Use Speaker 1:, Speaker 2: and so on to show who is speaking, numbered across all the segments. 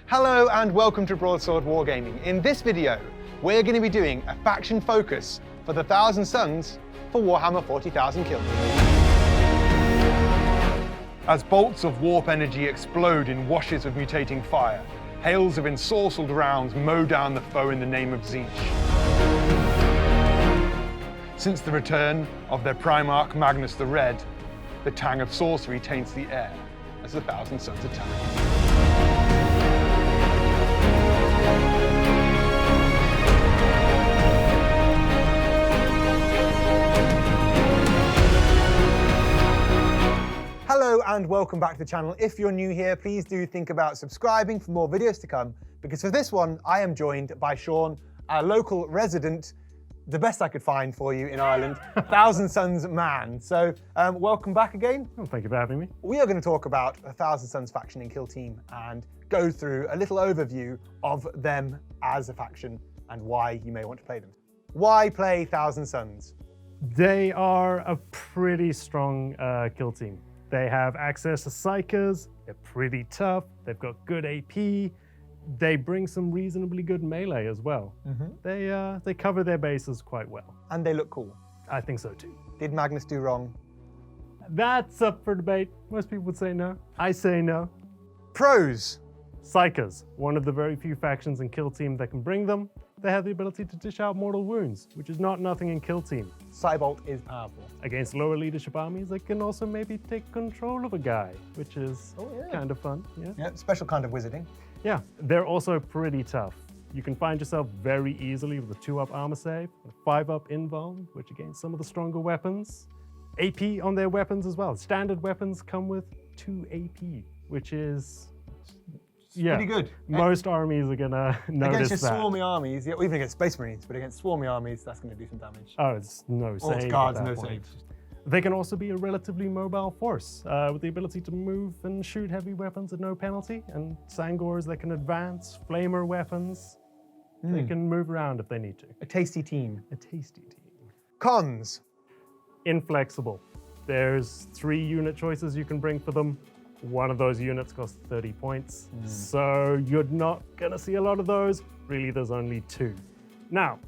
Speaker 1: Hello and welcome to Broadsword Wargaming. In this video, we're going to be doing a faction focus for the Thousand Sons for Warhammer 40,000 Kill. As bolts of warp energy explode in washes of mutating fire, hails of ensorcelled rounds mow down the foe in the name of Tzeentch. Since the return of their Primarch Magnus the Red, the tang of sorcery taints the air as the Thousand Sons attack. Hello and welcome back to the channel. If you're new here, please do think about subscribing for more videos to come, because for this one, I am joined by Sean, our local resident, the best I could find for you in Ireland, Thousand Sons man. So welcome back again.
Speaker 2: Well, thank you for having me.
Speaker 1: We are going to talk about a Thousand Sons faction in Kill Team and go through a little overview of them as a faction and why you may want to play them. Why play Thousand Sons?
Speaker 2: They are a pretty strong kill team. They have access to psychers, they're pretty tough, they've got good AP, they bring some reasonably good melee as well. They cover their bases quite well.
Speaker 1: And they look cool.
Speaker 2: I think so too.
Speaker 1: Did Magnus do wrong?
Speaker 2: That's up for debate. Most people would say no. I say no.
Speaker 1: Pros.
Speaker 2: Psychers, one of the very few factions in Kill Team that can bring them. They have the ability to dish out mortal wounds, which is not nothing in Kill Team.
Speaker 1: Psybolt is powerful.
Speaker 2: Against lower leadership armies, they can also maybe take control of a guy, which is kind of fun.
Speaker 1: Yeah, special kind of wizarding.
Speaker 2: Yeah, they're also pretty tough. You can find yourself very easily with a 2-up armor save, a 5-up invuln, which against some of the stronger weapons. AP on their weapons as well. Standard weapons come with 2 AP, which is
Speaker 1: pretty good.
Speaker 2: Most armies are gonna notice
Speaker 1: against
Speaker 2: that.
Speaker 1: your swarmy armies, or even against Space Marines, but against swarmy armies, that's going to do some damage.
Speaker 2: Oh, it's no save.
Speaker 1: It's cards, no saves.
Speaker 2: They can also be a relatively mobile force with the ability to move and shoot heavy weapons at no penalty. And Sangors, they can advance, flamer weapons. They can move around if they need to.
Speaker 1: A tasty team.
Speaker 2: A tasty team.
Speaker 1: Cons.
Speaker 2: Inflexible. There's 3 unit choices you can bring for them. One of those units costs 30 points. So you're not gonna see a lot of those. Really, there's only 2. Now,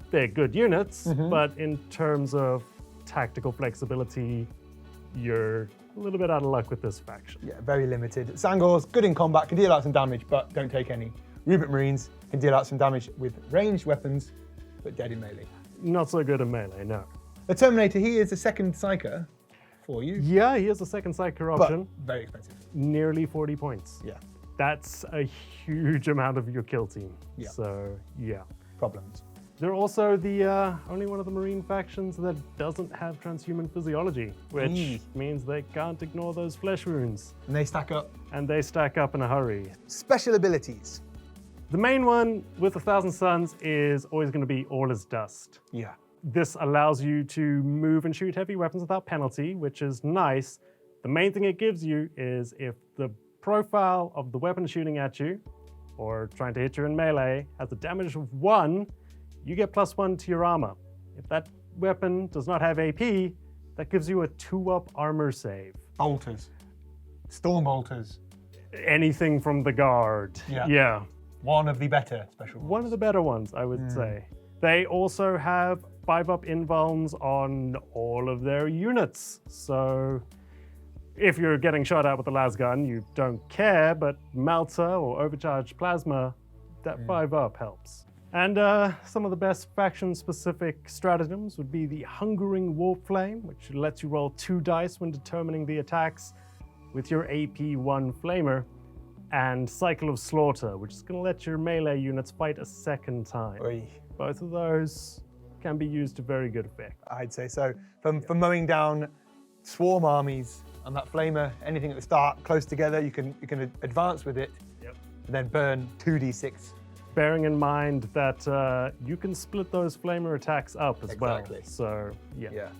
Speaker 2: they're good units, but in terms of tactical flexibility, you're a little bit out of luck with this faction.
Speaker 1: Yeah, very limited. Sangors, good in combat, can deal out some damage, but don't take any. Rubik Marines can deal out some damage with ranged weapons, but dead in melee.
Speaker 2: Not so good in melee, no.
Speaker 1: The Terminator, he is a second Psyker for you.
Speaker 2: Yeah, he has a second Psyker option.
Speaker 1: But very expensive.
Speaker 2: Nearly 40 points.
Speaker 1: Yeah.
Speaker 2: That's a huge amount of your kill team.
Speaker 1: Yeah.
Speaker 2: So, yeah.
Speaker 1: Problems.
Speaker 2: They're also the only one of the Marine factions that doesn't have transhuman physiology, which means they can't ignore those flesh wounds.
Speaker 1: And they stack up.
Speaker 2: And they stack up in a hurry.
Speaker 1: Special abilities.
Speaker 2: The main one with the Thousand Sons is always going to be All is Dust.
Speaker 1: Yeah.
Speaker 2: This allows you to move and shoot heavy weapons without penalty, which is nice. The main thing it gives you is if the profile of the weapon shooting at you, or trying to hit you in melee, has a damage of 1, you get +1 to your armor. If that weapon does not have AP, that gives you a 2-up armor save.
Speaker 1: Bolters. Storm bolters.
Speaker 2: Anything from the guard. Yeah.
Speaker 1: One of the better special ones.
Speaker 2: One of the better ones, I would say. They also have 5-up invulns on all of their units. So if you're getting shot at with a las gun, you don't care, but Melter or overcharged plasma, that 5-up helps. And some of the best faction-specific stratagems would be the Hungering Warp Flame, which lets you roll 2 dice when determining the attacks with your AP1 Flamer, and Cycle of Slaughter, which is going to let your melee units fight a second time. Both of those can be used to very good effect.
Speaker 1: I'd say so. For mowing down swarm armies and that Flamer, anything at the start, close together, you can advance with it, and then burn 2d6.
Speaker 2: Bearing in mind that you can split those Flamer attacks up as well. So,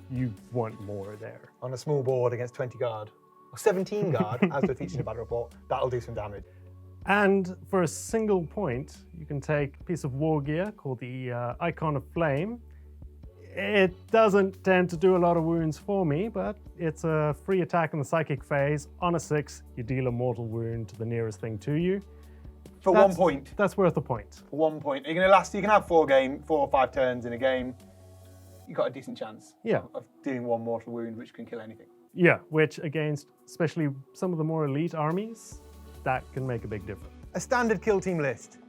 Speaker 2: you want more there.
Speaker 1: On a small board against 20 guard, or 17 guard, as we're featured in the battle report, that'll do some damage.
Speaker 2: And for a single point, you can take a piece of war gear called the Icon of Flame. It doesn't tend to do a lot of wounds for me, but it's a free attack in the psychic phase. On a 6, you deal a mortal wound to the nearest thing to you.
Speaker 1: For 1 point.
Speaker 2: That's worth a point.
Speaker 1: For 1 point. You're going to last. You can have 4 or 5 turns in a game. You've got a decent chance.
Speaker 2: Yeah.
Speaker 1: Of doing 1 mortal wound, which can kill anything.
Speaker 2: Yeah, which against especially some of the more elite armies, that can make a big difference.
Speaker 1: A standard kill team list.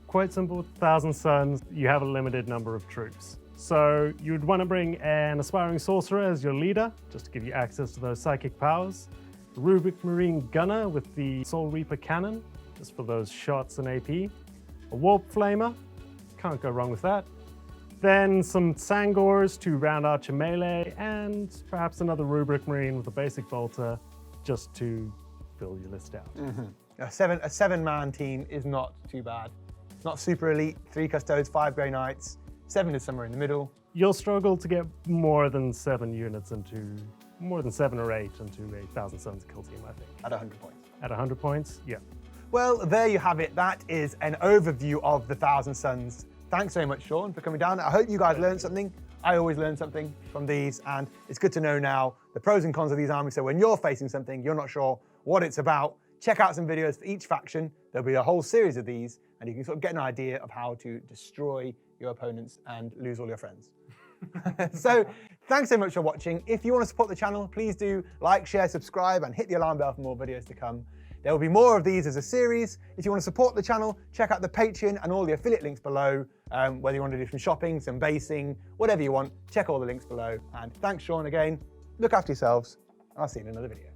Speaker 2: Quite simple. 1,000 Suns. You have a limited number of troops. So you'd want to bring an Aspiring Sorcerer as your leader, just to give you access to those psychic powers. A Rubric Marine Gunner with the Soul Reaper Cannon, just for those shots and AP. A Warp Flamer, can't go wrong with that. Then some Sangors to round out your melee, and perhaps another Rubric Marine with a basic bolter, just to fill your list out.
Speaker 1: A 7-man team is not too bad. It's not super elite. 3 Custodes, 5 Grey Knights. 7 is somewhere in the middle.
Speaker 2: You'll struggle to get more than 7 units more than 7 or 8 into a 1,000 Suns kill team, I think.
Speaker 1: At 100 points.
Speaker 2: At 100 points, yeah.
Speaker 1: Well, there you have it. That is an overview of the 1,000 Suns. Thanks so much, Sean, for coming down. I hope you guys learned something. I always learn something from these, and it's good to know now the pros and cons of these armies. So when you're facing something, you're not sure what it's about, check out some videos for each faction. There'll be a whole series of these, and you can sort of get an idea of how to destroy your opponents and lose all your friends. So thanks so much for watching. If you want to support the channel, please do like, share, subscribe, and hit the alarm bell for more videos to come. There will be more of these as a series. If you want to support the channel, check out the Patreon and all the affiliate links below. Whether you want to do some shopping, some basing, whatever you want, check all the links below. And thanks, Sean, again. Look after yourselves. I'll see you in another video.